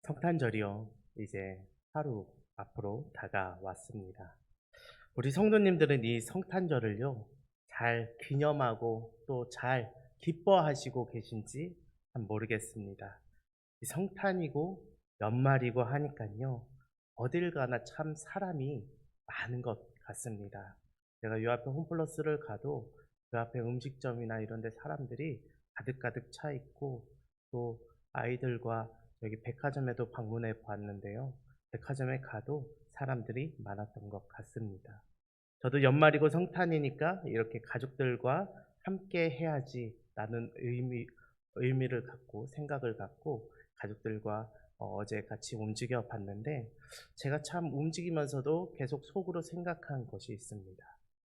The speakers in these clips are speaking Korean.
성탄절이요. 이제 하루 앞으로 다가왔습니다. 우리 성도님들은 이 성탄절을요, 잘 기념하고 또 잘 기뻐하시고 계신지 참 모르겠습니다. 이 성탄이고 연말이고 하니까요, 어딜 가나 참 사람이 많은 것 같습니다. 제가 요 앞에 홈플러스를 가도 그 앞에 음식점이나 이런 데 사람들이 가득가득 차 있고, 또 아이들과 여기 백화점에도 방문해 보았는데요. 백화점에 가도 사람들이 많았던 것 같습니다. 저도 연말이고 성탄이니까 이렇게 가족들과 함께 해야지라는 의미를 갖고 생각을 갖고 가족들과 어제 같이 움직여 봤는데, 제가 참 움직이면서도 계속 속으로 생각한 것이 있습니다.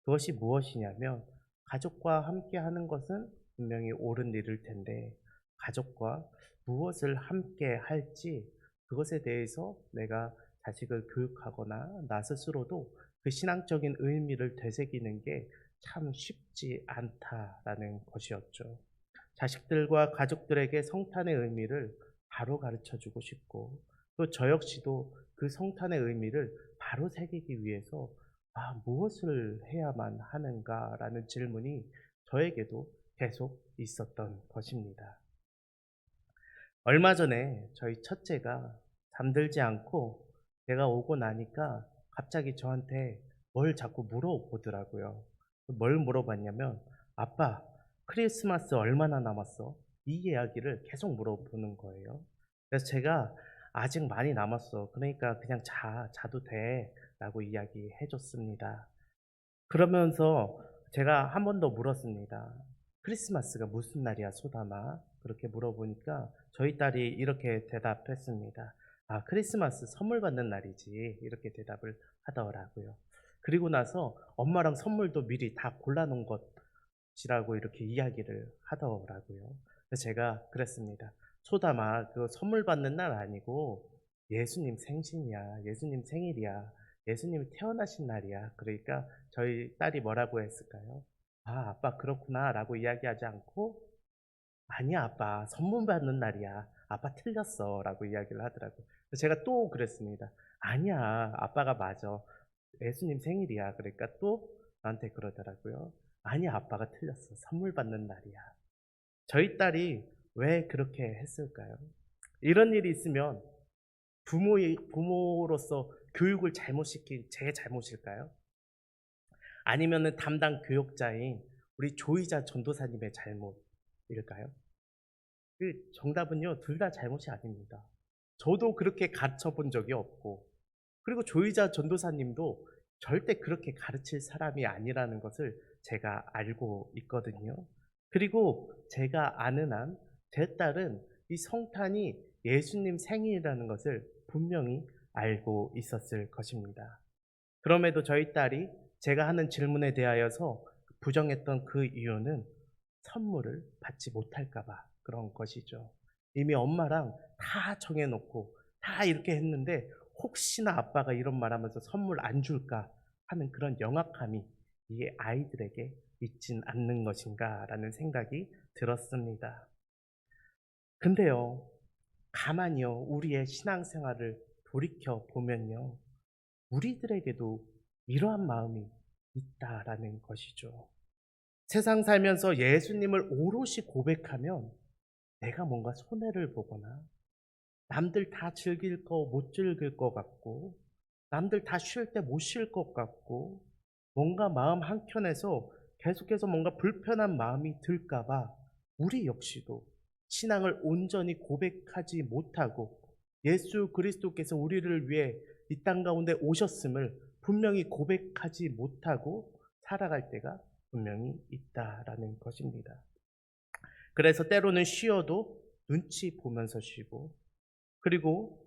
그것이 무엇이냐면, 가족과 함께 하는 것은 분명히 옳은 일일 텐데, 가족과 무엇을 함께 할지, 그것에 대해서 내가 자식을 교육하거나 나 스스로도 그 신앙적인 의미를 되새기는 게 참 쉽지 않다라는 것이었죠. 자식들과 가족들에게 성탄의 의미를 바로 가르쳐 주고 싶고, 또 저 역시도 그 성탄의 의미를 바로 새기기 위해서 무엇을 해야만 하는가라는 질문이 저에게도 계속 있었던 것입니다. 얼마 전에 저희 첫째가 잠들지 않고 제가 오고 나니까 갑자기 저한테 뭘 자꾸 물어보더라고요. 뭘 물어봤냐면, 아빠, 크리스마스 얼마나 남았어? 이 이야기를 계속 물어보는 거예요. 그래서 제가 아직 많이 남았어. 그러니까 그냥 자도 돼. 라고 이야기해 줬습니다. 그러면서 제가 한 번 더 물었습니다. 크리스마스가 무슨 날이야, 소담아? 그렇게 물어보니까 저희 딸이 이렇게 대답했습니다. 크리스마스 선물 받는 날이지. 이렇게 대답을 하더라고요. 그리고 나서 엄마랑 선물도 미리 다 골라놓은 것이라고 이렇게 이야기를 하더라고요. 그래서 제가 그랬습니다. 소담아, 그 선물 받는 날 아니고 예수님 생신이야. 예수님 생일이야. 예수님이 태어나신 날이야. 그러니까 저희 딸이 뭐라고 했을까요? 아빠 그렇구나 라고 이야기하지 않고, 아니야 아빠 선물 받는 날이야. 아빠 틀렸어 라고 이야기를 하더라고요. 그래서 제가 또 그랬습니다. 아니야 아빠가 맞아. 예수님 생일이야. 그러니까 또 나한테 그러더라고요. 아니야 아빠가 틀렸어. 선물 받는 날이야. 저희 딸이 왜 그렇게 했을까요? 이런 일이 있으면 부모로서 교육을 잘못 시킨 제 잘못일까요? 아니면은 담당 교육자인 우리 조이자 전도사님의 잘못일까요? 그 정답은요, 둘 다 잘못이 아닙니다. 저도 그렇게 가르쳐 본 적이 없고, 그리고 조이자 전도사님도 절대 그렇게 가르칠 사람이 아니라는 것을 제가 알고 있거든요. 그리고 제가 아는 한 제 딸은 이 성탄이 예수님 생일이라는 것을 분명히 알고 있었을 것입니다. 그럼에도 저희 딸이 제가 하는 질문에 대하여서 부정했던 그 이유는 선물을 받지 못할까 봐 그런 것이죠. 이미 엄마랑 다 정해놓고 다 이렇게 했는데, 혹시나 아빠가 이런 말하면서 선물 안 줄까 하는 그런 영악함이 이 아이들에게 있진 않는 것인가라는 생각이 들었습니다. 근데요, 가만히요, 우리의 신앙생활을 돌이켜 보면요, 우리들에게도 이러한 마음이 있다라는 것이죠. 세상 살면서 예수님을 오롯이 고백하면 내가 뭔가 손해를 보거나, 남들 다 즐길 거 못 즐길 것 같고, 남들 다 쉴 때 못 쉴 것 같고, 뭔가 마음 한켠에서 계속해서 뭔가 불편한 마음이 들까봐 우리 역시도 신앙을 온전히 고백하지 못하고, 예수 그리스도께서 우리를 위해 이 땅 가운데 오셨음을 분명히 고백하지 못하고 살아갈 때가 분명히 있다라는 것입니다. 그래서 때로는 쉬어도 눈치 보면서 쉬고, 그리고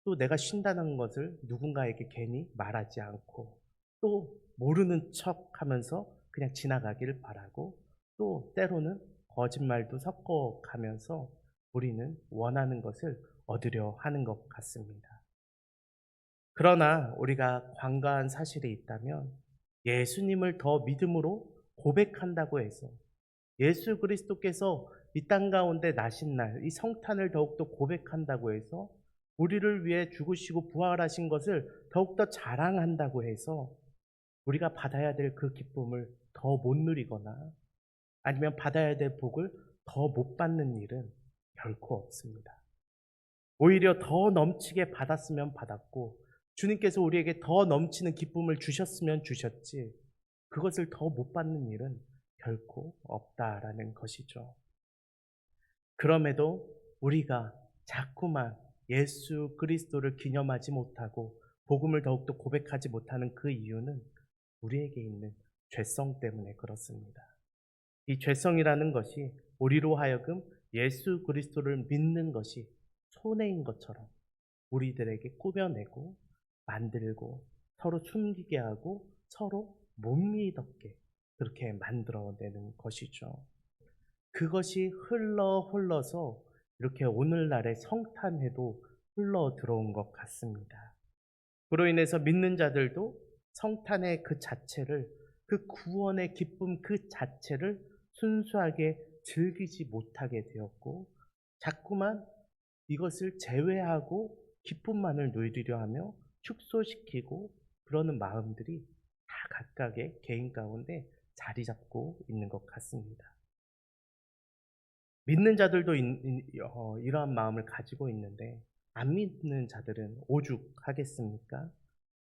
또 내가 쉰다는 것을 누군가에게 괜히 말하지 않고, 또 모르는 척 하면서 그냥 지나가기를 바라고, 또 때로는 거짓말도 섞어가면서 우리는 원하는 것을 얻으려 하는 것 같습니다. 그러나 우리가 관과한 사실이 있다면, 예수님을 더 믿음으로 고백한다고 해서, 예수 그리스도께서 이 땅 가운데 나신 날, 이 성탄을 더욱더 고백한다고 해서 우리를 위해 죽으시고 부활하신 것을 더욱더 자랑한다고 해서 우리가 받아야 될 그 기쁨을 더 못 누리거나 아니면 받아야 될 복을 더 못 받는 일은 결코 없습니다. 오히려 더 넘치게 받았으면 받았고 주님께서 우리에게 더 넘치는 기쁨을 주셨으면 주셨지 그것을 더 못 받는 일은 결코 없다라는 것이죠. 그럼에도 우리가 자꾸만 예수 그리스도를 기념하지 못하고 복음을 더욱더 고백하지 못하는 그 이유는 우리에게 있는 죄성 때문에 그렇습니다. 이 죄성이라는 것이 우리로 하여금 예수 그리스도를 믿는 것이 손해인 것처럼 우리들에게 꾸며내고 만들고 서로 숨기게 하고 서로 못 믿었게 그렇게 만들어내는 것이죠. 그것이 흘러서 이렇게 오늘날의 성탄회도 흘러 들어온 것 같습니다. 그로 인해서 믿는 자들도 성탄의 그 자체를, 그 구원의 기쁨 그 자체를 순수하게 즐기지 못하게 되었고 자꾸만 이것을 제외하고 기쁨만을 누리려 하며 축소시키고 그러는 마음들이 다 각각의 개인 가운데 자리 잡고 있는 것 같습니다. 믿는 자들도 이러한 마음을 가지고 있는데 안 믿는 자들은 오죽하겠습니까?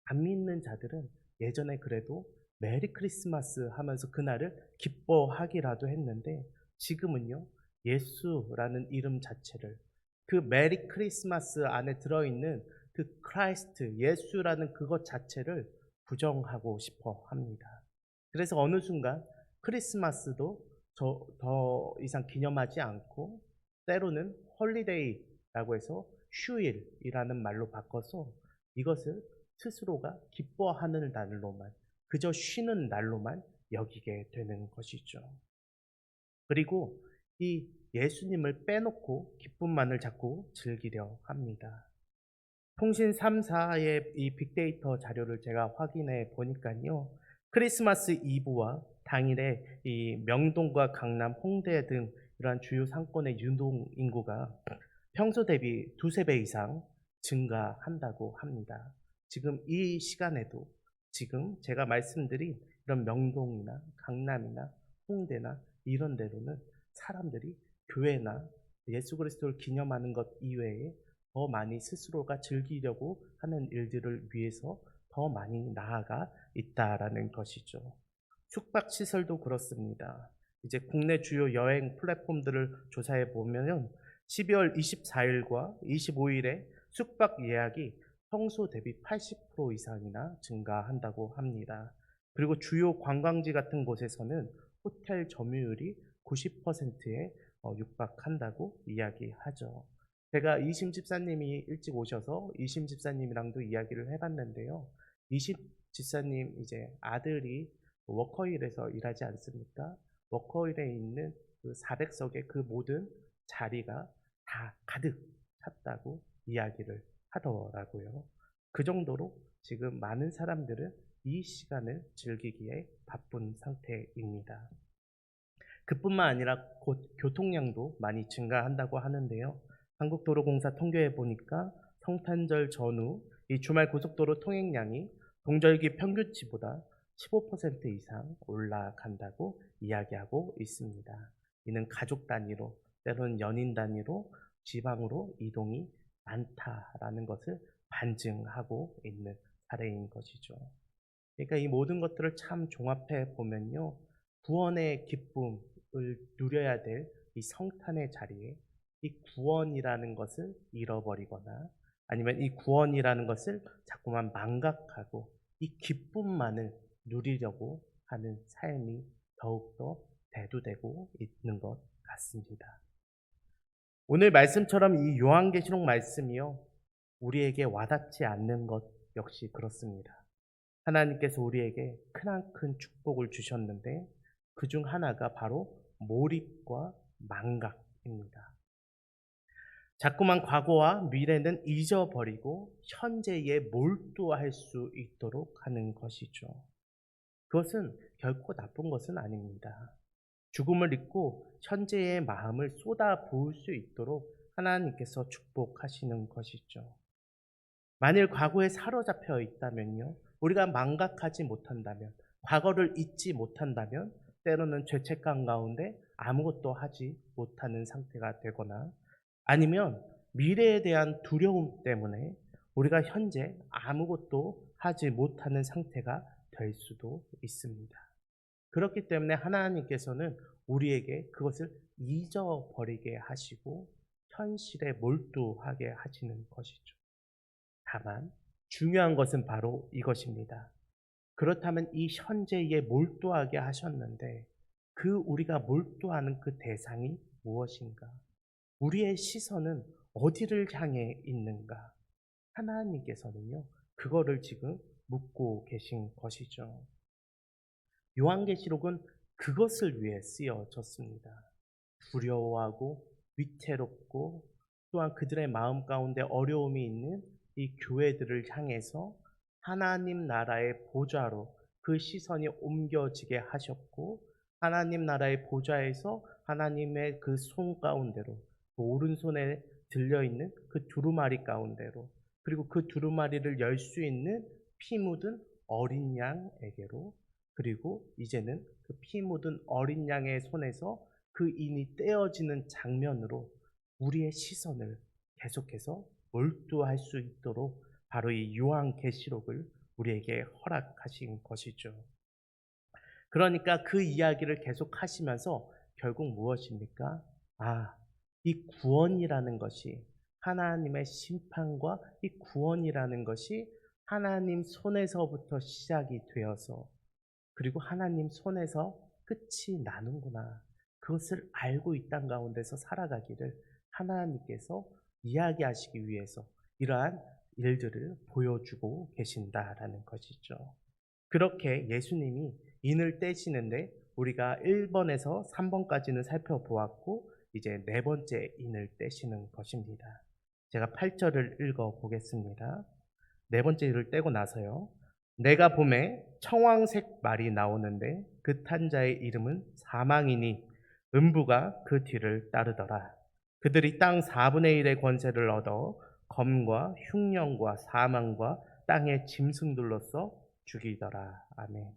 안 믿는 자들은 예전에 그래도 메리 크리스마스 하면서 그날을 기뻐하기라도 했는데 지금은요 예수라는 이름 자체를 그 메리 크리스마스 안에 들어있는 그 크라이스트 예수라는 그것 자체를 부정하고 싶어 합니다. 그래서 어느 순간 크리스마스도 더 이상 기념하지 않고 때로는 홀리데이라고 해서 휴일이라는 말로 바꿔서 이것을 스스로가 기뻐하는 날로만 그저 쉬는 날로만 여기게 되는 것이죠. 그리고 이 예수님을 빼놓고 기쁨만을 자꾸 즐기려 합니다. 통신 3사의 이 빅데이터 자료를 제가 확인해 보니까요. 크리스마스 이브와 당일에 이 명동과 강남, 홍대 등 이러한 주요 상권의 유동 인구가 평소 대비 두세 배 이상 증가한다고 합니다. 지금 이 시간에도 지금 제가 말씀드린 이런 명동이나 강남이나 홍대나 이런 데로는 사람들이 교회나 예수 그리스도를 기념하는 것 이외에 더 많이 스스로가 즐기려고 하는 일들을 위해서 더 많이 나아가 있다라는 것이죠. 숙박시설도 그렇습니다. 이제 국내 주요 여행 플랫폼들을 조사해 보면 12월 24일과 25일에 숙박 예약이 평소 대비 80% 이상이나 증가한다고 합니다. 그리고 주요 관광지 같은 곳에서는 호텔 점유율이 90%에 육박한다고 이야기하죠. 제가 이심 집사님이 일찍 오셔서 이심 집사님이랑도 이야기를 해봤는데요. 이심 집사님 이제 아들이 워커힐에서 일하지 않습니까? 워커힐에 있는 그 400석의 그 모든 자리가 다 가득 찼다고 이야기를 하더라고요. 그 정도로 지금 많은 사람들은 이 시간을 즐기기에 바쁜 상태입니다. 그뿐만 아니라 곧 교통량도 많이 증가한다고 하는데요. 한국도로공사 통계에 보니까 성탄절 전후 이 주말 고속도로 통행량이 동절기 평균치보다 15% 이상 올라간다고 이야기하고 있습니다. 이는 가족 단위로 때로는 연인 단위로 지방으로 이동이 많다라는 것을 반증하고 있는 사례인 것이죠. 그러니까 이 모든 것들을 참 종합해 보면요. 구원의 기쁨을 누려야 될 이 성탄의 자리에 이 구원이라는 것을 잃어버리거나 아니면 이 구원이라는 것을 자꾸만 망각하고 이 기쁨만을 누리려고 하는 삶이 더욱더 대두되고 있는 것 같습니다. 오늘 말씀처럼 이 요한계시록 말씀이요. 우리에게 와닿지 않는 것 역시 그렇습니다. 하나님께서 우리에게 크나큰 축복을 주셨는데 그 중 하나가 바로 몰입과 망각입니다. 자꾸만 과거와 미래는 잊어버리고 현재에 몰두할 수 있도록 하는 것이죠. 그것은 결코 나쁜 것은 아닙니다. 죽음을 잊고 현재의 마음을 쏟아 부을 수 있도록 하나님께서 축복하시는 것이죠. 만일 과거에 사로잡혀 있다면요, 우리가 망각하지 못한다면, 과거를 잊지 못한다면 때로는 죄책감 가운데 아무것도 하지 못하는 상태가 되거나, 아니면 미래에 대한 두려움 때문에 우리가 현재 아무것도 하지 못하는 상태가 될 수도 있습니다. 그렇기 때문에 하나님께서는 우리에게 그것을 잊어버리게 하시고 현실에 몰두하게 하시는 것이죠. 다만 중요한 것은 바로 이것입니다. 그렇다면 이 현재에 몰두하게 하셨는데 그 우리가 몰두하는 그 대상이 무엇인가? 우리의 시선은 어디를 향해 있는가? 하나님께서는요, 그거를 지금 묻고 계신 것이죠. 요한계시록은 그것을 위해 쓰여졌습니다. 두려워하고 위태롭고 또한 그들의 마음 가운데 어려움이 있는 이 교회들을 향해서 하나님 나라의 보좌로 그 시선이 옮겨지게 하셨고, 하나님 나라의 보좌에서 하나님의 그 손 가운데로, 그 오른손에 들려있는 그 두루마리 가운데로, 그리고 그 두루마리를 열 수 있는 피 묻은 어린 양에게로, 그리고 이제는 그 피 묻은 어린 양의 손에서 그 인이 떼어지는 장면으로 우리의 시선을 계속해서 몰두할 수 있도록 바로 이 요한계시록을 우리에게 허락하신 것이죠. 그러니까 그 이야기를 계속 하시면서 결국 무엇입니까? 이 구원이라는 것이, 하나님의 심판과 이 구원이라는 것이 하나님 손에서부터 시작이 되어서 그리고 하나님 손에서 끝이 나는구나. 그것을 알고 이 땅 가운데서 살아가기를 하나님께서 이야기하시기 위해서 이러한 일들을 보여주고 계신다라는 것이죠. 그렇게 예수님이 인을 떼시는데 우리가 1번에서 3번까지는 살펴보았고, 이제 네 번째 인을 떼시는 것입니다. 제가 8절을 읽어 보겠습니다. 네 번째 인을 떼고 나서요, 내가 봄에 청황색 말이 나오는데 그 탄 자의 이름은 사망이니 음부가 그 뒤를 따르더라. 그들이 땅 4분의 1의 권세를 얻어 검과 흉령과 사망과 땅의 짐승들로서 죽이더라. 아멘.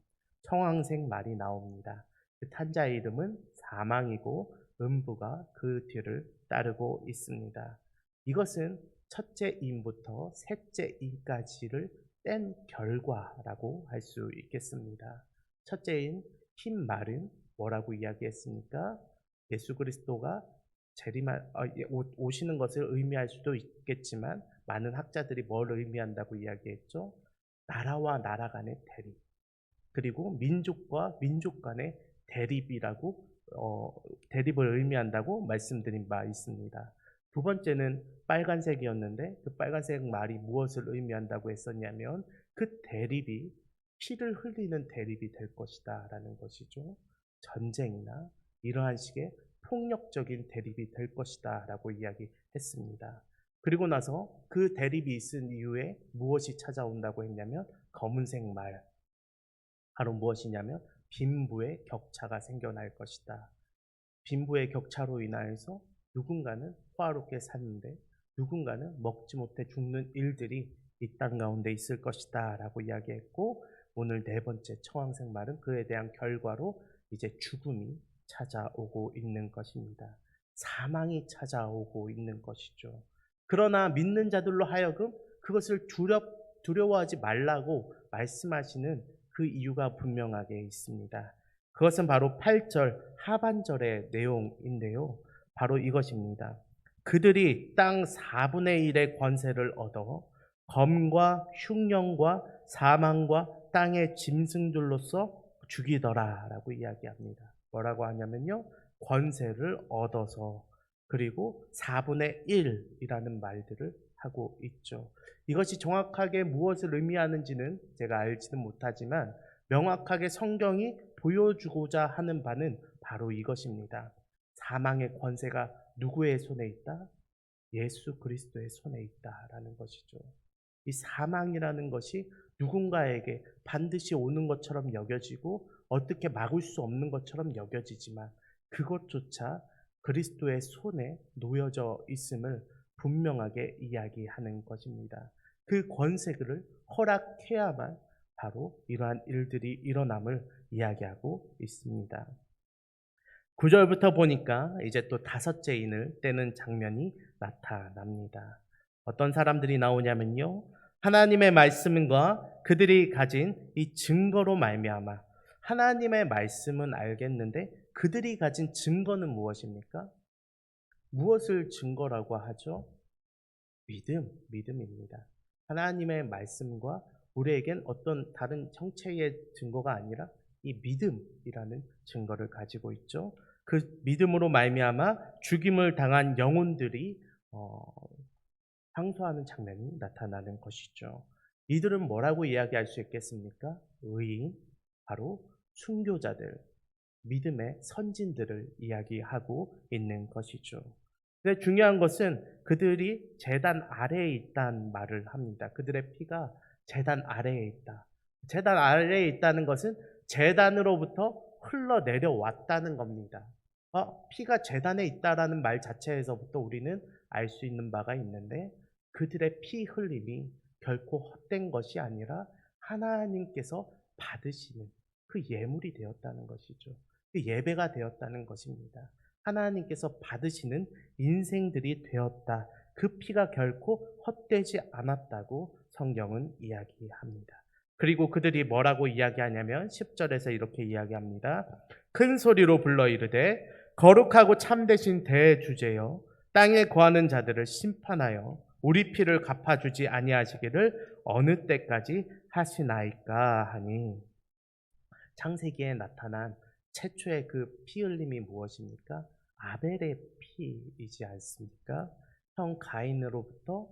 청황색 말이 나옵니다. 그 탄 자의 이름은 사망이고 음부가 그 뒤를 따르고 있습니다. 이것은 첫째 인부터 셋째 인까지를 뗀 결과라고 할 수 있겠습니다. 첫째인 흰 말은 뭐라고 이야기했습니까? 예수 그리스도가 오시는 것을 의미할 수도 있겠지만 많은 학자들이 뭘 의미한다고 이야기했죠? 나라와 나라 간의 대립, 그리고 민족과 민족 간의 대립이라고 대립을 의미한다고 말씀드린 바 있습니다. 두 번째는 빨간색이었는데 그 빨간색 말이 무엇을 의미한다고 했었냐면 그 대립이 피를 흘리는 대립이 될 것이다 라는 것이죠. 전쟁이나 이러한 식의 폭력적인 대립이 될 것이다 라고 이야기했습니다. 그리고 나서 그 대립이 있은 이후에 무엇이 찾아온다고 했냐면 검은색 말, 바로 무엇이냐면 빈부의 격차가 생겨날 것이다. 빈부의 격차로 인하여서 누군가는 화롭게 사는데 누군가는 먹지 못해 죽는 일들이 이 땅 가운데 있을 것이다 라고 이야기했고, 오늘 네 번째 청황색 말은 그에 대한 결과로 이제 죽음이 찾아오고 있는 것입니다. 사망이 찾아오고 있는 것이죠. 그러나 믿는 자들로 하여금 그것을 두려워하지 말라고 말씀하시는 그 이유가 분명하게 있습니다. 그것은 바로 8절 하반절의 내용인데요. 바로 이것입니다. 그들이 땅 4분의 1의 권세를 얻어 검과 흉령과 사망과 땅의 짐승들로서 죽이더라 라고 이야기합니다. 뭐라고 하냐면요, 권세를 얻어서, 그리고 4분의 1이라는 말들을 하고 있죠. 이것이 정확하게 무엇을 의미하는지는 제가 알지는 못하지만 명확하게 성경이 보여주고자 하는 바는 바로 이것입니다. 사망의 권세가 누구의 손에 있다? 예수 그리스도의 손에 있다라는 것이죠. 이 사망이라는 것이 누군가에게 반드시 오는 것처럼 여겨지고 어떻게 막을 수 없는 것처럼 여겨지지만 그것조차 그리스도의 손에 놓여져 있음을 분명하게 이야기하는 것입니다. 그 권세를 허락해야만 바로 이러한 일들이 일어남을 이야기하고 있습니다. 9절부터 보니까 이제 또 다섯째 인을 떼는 장면이 나타납니다. 어떤 사람들이 나오냐면요. 하나님의 말씀과 그들이 가진 이 증거로 말미암아 하나님의 말씀은 알겠는데 그들이 가진 증거는 무엇입니까? 무엇을 증거라고 하죠? 믿음입니다. 하나님의 말씀과 우리에겐 어떤 다른 형체의 증거가 아니라 이 믿음이라는 증거를 가지고 있죠. 그 믿음으로 말미암아 죽임을 당한 영혼들이 상소하는 장면이 나타나는 것이죠. 이들은 뭐라고 이야기할 수 있겠습니까? 의인, 바로 순교자들, 믿음의 선진들을 이야기하고 있는 것이죠. 근데 중요한 것은 그들이 제단 아래에 있다는 말을 합니다. 그들의 피가 제단 아래에 있다. 제단 아래에 있다는 것은 제단으로부터 흘러내려왔다는 겁니다. 피가 제단에 있다라는 말 자체에서부터 우리는 알 수 있는 바가 있는데 그들의 피 흘림이 결코 헛된 것이 아니라 하나님께서 받으시는 그 예물이 되었다는 것이죠. 그 예배가 되었다는 것입니다. 하나님께서 받으시는 인생들이 되었다. 그 피가 결코 헛되지 않았다고 성경은 이야기합니다. 그리고 그들이 뭐라고 이야기하냐면 10절에서 이렇게 이야기합니다. 큰 소리로 불러 이르되 거룩하고 참되신 대주제여 땅에 거하는 자들을 심판하여 우리 피를 갚아주지 아니하시기를 어느 때까지 하시나이까 하니. 창세기에 나타난 최초의 그 피 흘림이 무엇입니까? 아벨의 피이지 않습니까? 형 가인으로부터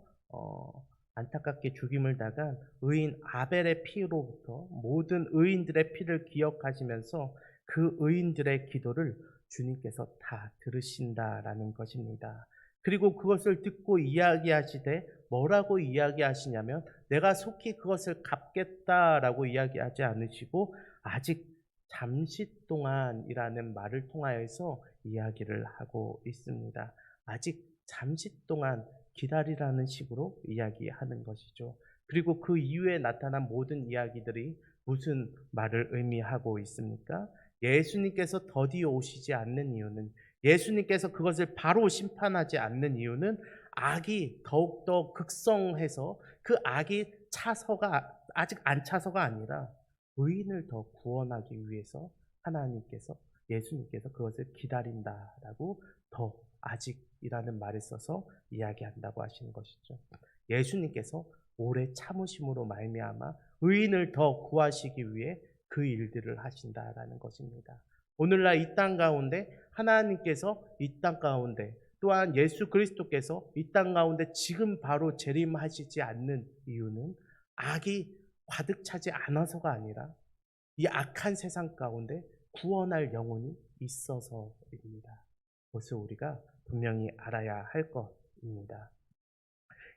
안타깝게 죽임을 당한 의인 아벨의 피로부터 모든 의인들의 피를 기억하시면서 그 의인들의 기도를 주님께서 다 들으신다라는 것입니다. 그리고 그것을 듣고 이야기하시되 뭐라고 이야기하시냐면 내가 속히 그것을 갚겠다라고 이야기하지 않으시고 아직 잠시 동안이라는 말을 통하여서 이야기를 하고 있습니다. 아직 잠시 동안 기다리라는 식으로 이야기하는 것이죠. 그리고 그 이후에 나타난 모든 이야기들이 무슨 말을 의미하고 있습니까? 예수님께서 더디 오시지 않는 이유는, 예수님께서 그것을 바로 심판하지 않는 이유는 악이 더욱더 극성해서 그 악이 아직 안 차서가 아니라 의인을 더 구원하기 위해서 하나님께서, 예수님께서 그것을 기다린다라고 더 아직이라는 말을 써서 이야기한다고 하시는 것이죠. 예수님께서 오래 참으심으로 말미암아 의인을 더 구하시기 위해 그 일들을 하신다라는 것입니다. 오늘날 이 땅 가운데 하나님께서 이 땅 가운데 또한 예수 그리스도께서 이 땅 가운데 지금 바로 재림하시지 않는 이유는 악이 가득 차지 않아서가 아니라 이 악한 세상 가운데 구원할 영혼이 있어서입니다. 그것을 우리가 분명히 알아야 할 것입니다.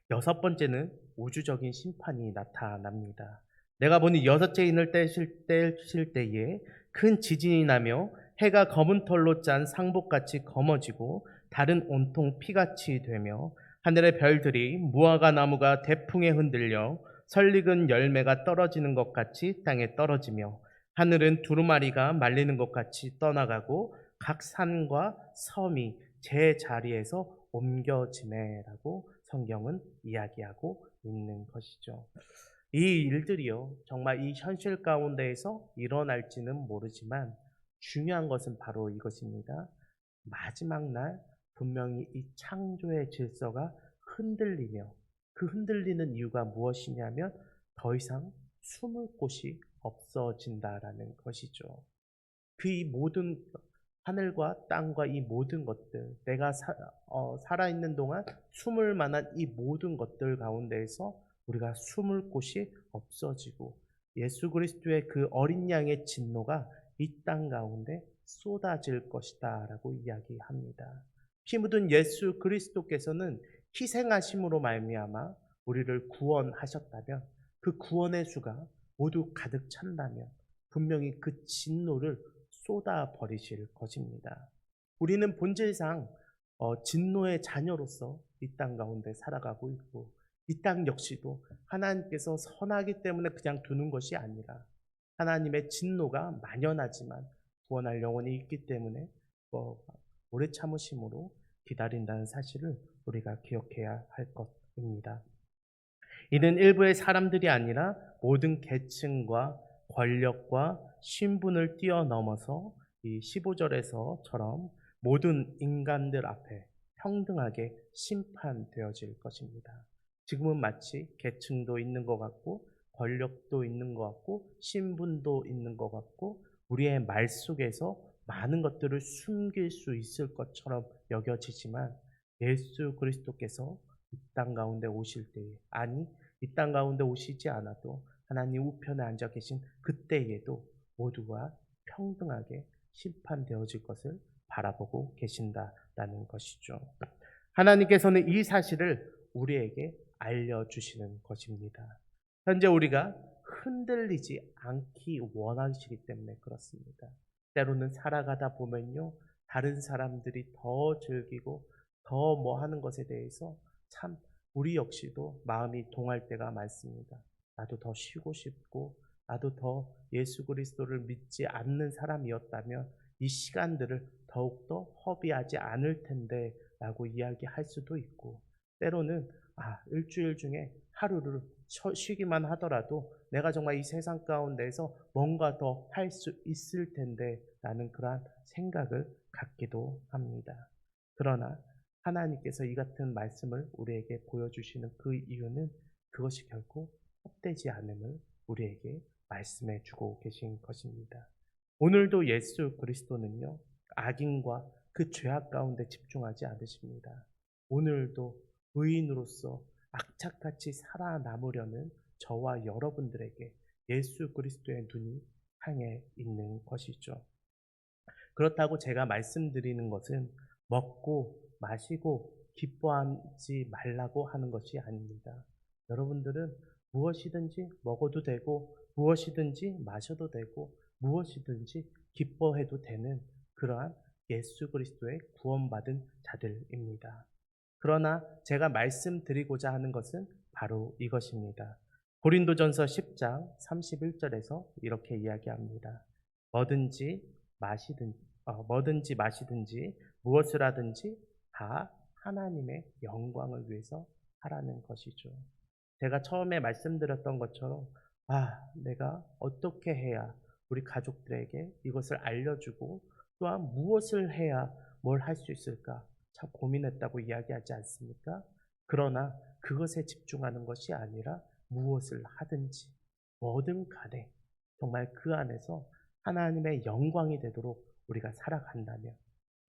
여섯 번째는 우주적인 심판이 나타납니다. 내가 보니 여섯째 인을 떼실 때에 큰 지진이 나며 해가 검은 털로 짠 상복같이 검어지고 달은 온통 피같이 되며 하늘의 별들이 무화과 나무가 대풍에 흔들려 설익은 열매가 떨어지는 것 같이 땅에 떨어지며 하늘은 두루마리가 말리는 것 같이 떠나가고 각 산과 섬이 제 자리에서 옮겨지매라고 성경은 이야기하고 있는 것이죠. 이 일들이요, 정말 이 현실 가운데에서 일어날지는 모르지만 중요한 것은 바로 이것입니다. 마지막 날 분명히 이 창조의 질서가 흔들리며 그 흔들리는 이유가 무엇이냐면 더 이상 숨을 곳이 없어진다라는 것이죠. 그 이 모든 하늘과 땅과 이 모든 것들, 내가 살아있는 동안 숨을 만한 이 모든 것들 가운데에서 우리가 숨을 곳이 없어지고 예수 그리스도의 그 어린 양의 진노가 이 땅 가운데 쏟아질 것이다 라고 이야기합니다. 피 묻은 예수 그리스도께서는 희생하심으로 말미암아 우리를 구원하셨다면 그 구원의 수가 모두 가득 찬다면 분명히 그 진노를 쏟아 버리실 것입니다. 우리는 본질상 진노의 자녀로서 이 땅 가운데 살아가고 있고 이 땅 역시도 하나님께서 선하기 때문에 그냥 두는 것이 아니라 하나님의 진노가 만연하지만 구원할 영혼이 있기 때문에 오래 참으심으로 기다린다는 사실을 우리가 기억해야 할 것입니다. 이는 일부의 사람들이 아니라 모든 계층과 권력과 신분을 뛰어넘어서 이 15절에서처럼 모든 인간들 앞에 평등하게 심판되어질 것입니다. 지금은 마치 계층도 있는 것 같고 권력도 있는 것 같고 신분도 있는 것 같고 우리의 말 속에서 많은 것들을 숨길 수 있을 것처럼 여겨지지만 예수 그리스도께서 이 땅 가운데 오실 때에, 아니 이 땅 가운데 오시지 않아도 하나님 우편에 앉아 계신 그때에도 모두가 평등하게 심판되어질 것을 바라보고 계신다라는 것이죠. 하나님께서는 이 사실을 우리에게 알려주시는 것입니다. 현재 우리가 흔들리지 않기 원하시기 때문에 그렇습니다. 때로는 살아가다 보면요, 다른 사람들이 더 즐기고 더 뭐 하는 것에 대해서 참 우리 역시도 마음이 동할 때가 많습니다. 나도 더 쉬고 싶고 나도 더 예수 그리스도를 믿지 않는 사람이었다면 이 시간들을 더욱더 허비하지 않을 텐데 라고 이야기할 수도 있고, 때로는 일주일 중에 하루를 쉬기만 하더라도 내가 정말 이 세상 가운데서 뭔가 더 할 수 있을 텐데 라는 그러한 생각을 갖기도 합니다. 그러나 하나님께서 이 같은 말씀을 우리에게 보여주시는 그 이유는 그것이 결코 헛되지 않음을 우리에게 말씀해 주고 계신 것입니다. 오늘도 예수 그리스도는요, 악인과 그 죄악 가운데 집중하지 않으십니다. 오늘도 의인으로서 악착같이 살아남으려는 저와 여러분들에게 예수 그리스도의 눈이 향해 있는 것이죠. 그렇다고 제가 말씀드리는 것은 먹고 마시고 기뻐하지 말라고 하는 것이 아닙니다. 여러분들은 무엇이든지 먹어도 되고 무엇이든지 마셔도 되고 무엇이든지 기뻐해도 되는 그러한 예수 그리스도의 구원받은 자들입니다. 그러나 제가 말씀드리고자 하는 것은 바로 이것입니다. 고린도전서 10장 31절에서 이렇게 이야기합니다. 뭐든지 마시든지 무엇을 하든지 다 하나님의 영광을 위해서 하라는 것이죠. 제가 처음에 말씀드렸던 것처럼 내가 어떻게 해야 우리 가족들에게 이것을 알려주고 또한 무엇을 해야 뭘 할 수 있을까 참 고민했다고 이야기하지 않습니까? 그러나 그것에 집중하는 것이 아니라 무엇을 하든지 뭐든 간에 정말 그 안에서 하나님의 영광이 되도록 우리가 살아간다면,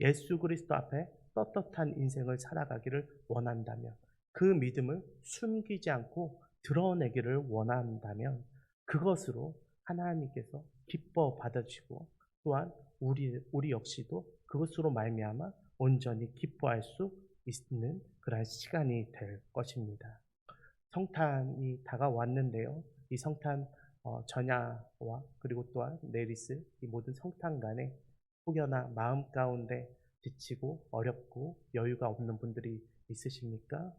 예수 그리스도 앞에 떳떳한 인생을 살아가기를 원한다면, 그 믿음을 숨기지 않고 드러내기를 원한다면 그것으로 하나님께서 기뻐 받으시고 또한 우리 역시도 그것으로 말미암아 온전히 기뻐할 수 있는 그런 시간이 될 것입니다. 성탄이 다가왔는데요. 이 성탄 전야와 그리고 또한 내리스 이 모든 성탄 간에 혹여나 마음 가운데 지치고 어렵고 여유가 없는 분들이 있으십니까?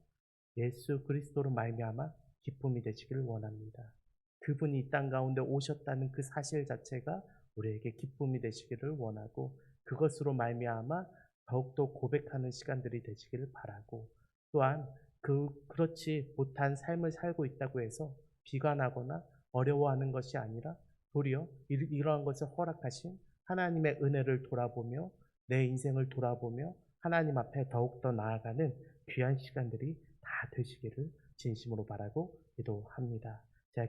예수 그리스도로 말미암아 기쁨이 되시기를 원합니다. 그분이 이 땅 가운데 오셨다는 그 사실 자체가 우리에게 기쁨이 되시기를 원하고, 그것으로 말미암아 더욱더 고백하는 시간들이 되시기를 바라고, 또한 그렇지 못한 삶을 살고 있다고 해서 비관하거나 어려워하는 것이 아니라 도리어 이러한 것을 허락하신 하나님의 은혜를 돌아보며 내 인생을 돌아보며 하나님 앞에 더욱더 나아가는 귀한 시간들이 다 되시기를 진심으로 바라고 기도합니다. 제가